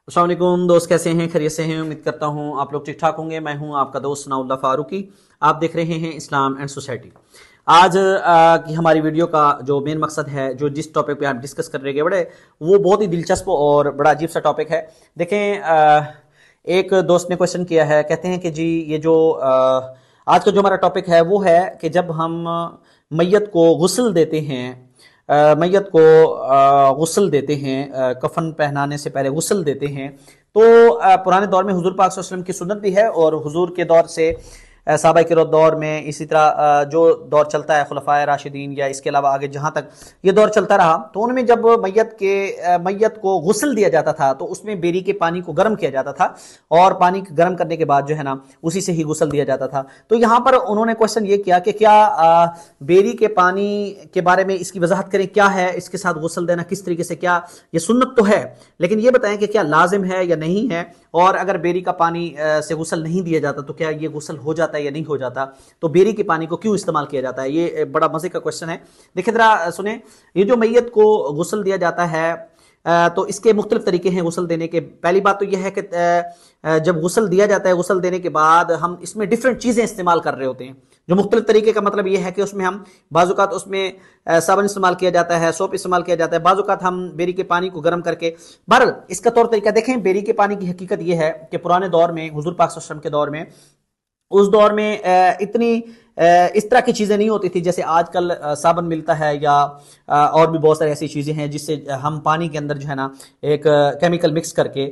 अस्सलाम वालेकुम दोस्त, कैसे हैं? खैरियत से हैं? उम्मीद करता हूं आप लोग ठीक ठाक होंगे। मैं हूं आपका दोस्त सनाउल्लाह फारूकी। आप देख रहे हैं इस्लाम एंड सोसाइटी। आज की हमारी वीडियो का जो मेन मकसद है, जो जिस टॉपिक पे आप डिस्कस कर रहे हैं बड़े, वो बहुत ही दिलचस्प और बड़ा अजीब सा टॉपिक है। देखें, एक दोस्त ने क्वेश्चन किया है, कहते हैं कि जी ये जो आज का जो हमारा टॉपिक है वो है कि जब हम मैयत को गुस्ल देते हैं, मैयत को गुस्ल देते हैं, कफन पहनाने से पहले गुस्ल देते हैं, तो पुराने दौर में हुजूर पाक सल्लल्लाहु अलैहि वसल्लम की सुन्नत भी है और हुजूर के दौर से सहाबा के दौर में, इसी तरह जो दौर चलता है खुलफाए राशिदीन या इसके अलावा आगे जहां तक ये दौर चलता रहा, तो उनमें जब मैयत को गुस्ल दिया जाता था तो उसमें बेरी के पानी को गर्म किया जाता था और पानी गर्म करने के बाद जो है ना उसी से ही गुस्ल दिया जाता था। तो यहां पर उन्होंने क्वेश्चन ये किया कि क्या बेरी के पानी के बारे में इसकी वजाहत करें, क्या है इसके साथ गुस्ल देना, किस तरीके से, क्या ये सुन्नत तो है लेकिन ये बताएं कि क्या लाजिम है या नहीं है, और अगर बेरी का पानी से गुस्ल नहीं दिया जाता तो क्या ये गुस्ल हो जाता है या नहीं हो जाता, तो बेरी के पानी को क्यों इस्तेमाल किया जाता है। ये बड़ा मजे का क्वेश्चन है। देखिए जरा सुने, ये जो मैयत को गुस्ल दिया जाता है तो इसके मुख्तलिफ तरीके हैं गुस्ल देने के। पहली बात तो यह है कि जब गुस्ल दिया जाता है, गुस्ल देने के बाद हम इसमें डिफरेंट चीजें इस्तेमाल कर रहे होते हैं। जो मुख्तलिफ तरीके का मतलब यह है कि उसमें हम बाजुकात उसमें साबुन इस्तेमाल किया जाता है, सोप इस्तेमाल किया जाता है, बाजुकात हम बेरी के पानी को गर्म करके। बहरहाल इसका तौर तरीका देखें, बेरी के पानी की हकीकत यह है कि पुराने दौर में, हुजूर पाक सल्लल्लाहु अलैहि वसल्लम के दौर में, उस दौर में इतनी इस तरह की चीजें नहीं होती थी जैसे आजकल साबुन मिलता है या और भी बहुत सारी ऐसी चीजें हैं जिससे हम पानी के अंदर जो है ना एक केमिकल मिक्स करके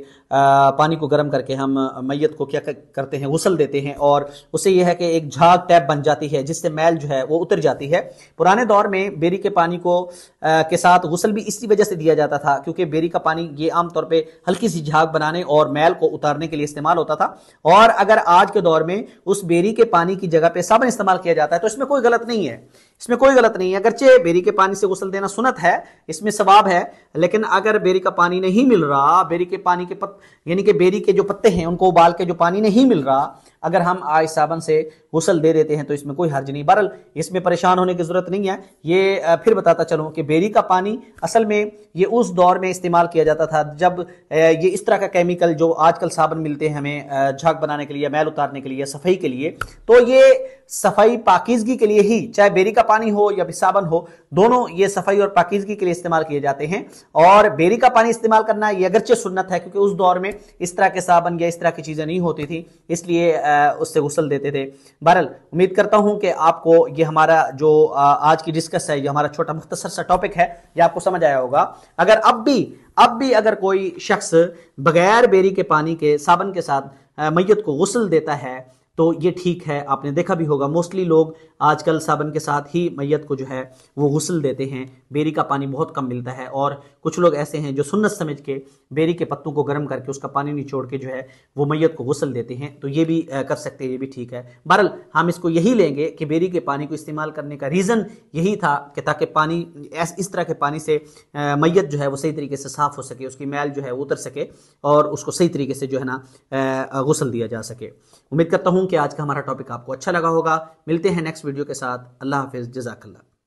पानी को गर्म करके हम मैयत को क्या करते हैं, गुस्ल देते हैं और उससे यह है कि एक झाग टैप बन जाती है जिससे मैल जो है वो उतर जाती है। पुराने दौर में बेरी के पानी को के साथ गुस्ल भी इसी वजह से दिया जाता था क्योंकि बेरी का पानी ये आमतौर पर हल्की सी झाग बनाने और मैल को उतारने के लिए इस्तेमाल होता था। और अगर आज के दौर में उस बेरी के पानी की जगह पे साबुन इस्तेमाल किया जाता है तो इसमें कोई गलत नहीं है, इसमें कोई गलत नहीं है। अगरचे बेरी के पानी से गुस्ल देना सुन्नत है, इसमें सवाब है, लेकिन अगर बेरी का पानी नहीं मिल रहा, बेरी के पानी के यानी कि बेरी के जो पत्ते हैं उनको उबाल के जो पानी नहीं मिल रहा, अगर हम आज साबुन से गुस्ल दे देते हैं तो इसमें कोई हर्ज नहीं। बहरहाल इसमें परेशान होने की जरूरत नहीं है। ये फिर बताता चलूं कि बेरी का पानी असल में ये उस दौर में इस्तेमाल किया जाता था जब ये इस तरह का केमिकल जो आजकल साबुन मिलते हैं हमें झाग बनाने के लिए, मैल उतारने के लिए, सफाई के लिए, तो ये सफाई पाकीज़गी के लिए ही, चाहे बेरी का पानी हो या साबुन हो, दोनों ये सफाई और पाकीज़गी के लिए इस्तेमाल किए जाते हैं। और बेरी का पानी इस्तेमाल करना ये अगरचे सुन्नत है क्योंकि उस दौर में इस तरह के साबुन या इस तरह की चीजें नहीं होती थी, इसलिए उससे गुस्ल देते थे। बहरहाल उम्मीद करता हूं कि आपको ये हमारा जो आज की डिस्कस है, ये हमारा छोटा मुख्तसर सा टॉपिक है, ये आपको समझ आया होगा। अगर अब भी अगर कोई शख्स बगैर बेरी के पानी के साबुन के साथ मैयत को गुस्ल देता है तो ये ठीक है। आपने देखा भी होगा मोस्टली लोग आजकल साबुन के साथ ही मैयत को जो है वो गुस्ल देते हैं। बेरी का पानी बहुत कम मिलता है और कुछ लोग ऐसे हैं जो सुन्नत समझ के बेरी के पत्तों को गर्म करके उसका पानी निचोड़ के जो है वो मैयत को गुस्ल देते हैं, तो ये भी कर सकते हैं, ये भी ठीक है। बहरहाल हम इसको यही लेंगे कि बेरी के पानी को इस्तेमाल करने का रीज़न यही था कि ताकि पानी इस तरह के पानी से मैयत जो है वो सही तरीके से साफ़ हो सके, उसकी मैल जो है वो उतर सके और उसको सही तरीके से जो है ना गुस्ल दिया जा सके। उम्मीद करता हूँ कि आज का हमारा टॉपिक आपको अच्छा लगा होगा। मिलते हैं नेक्स्ट वीडियो के साथ। अल्लाह हाफिज़, जज़ाकल्लाह।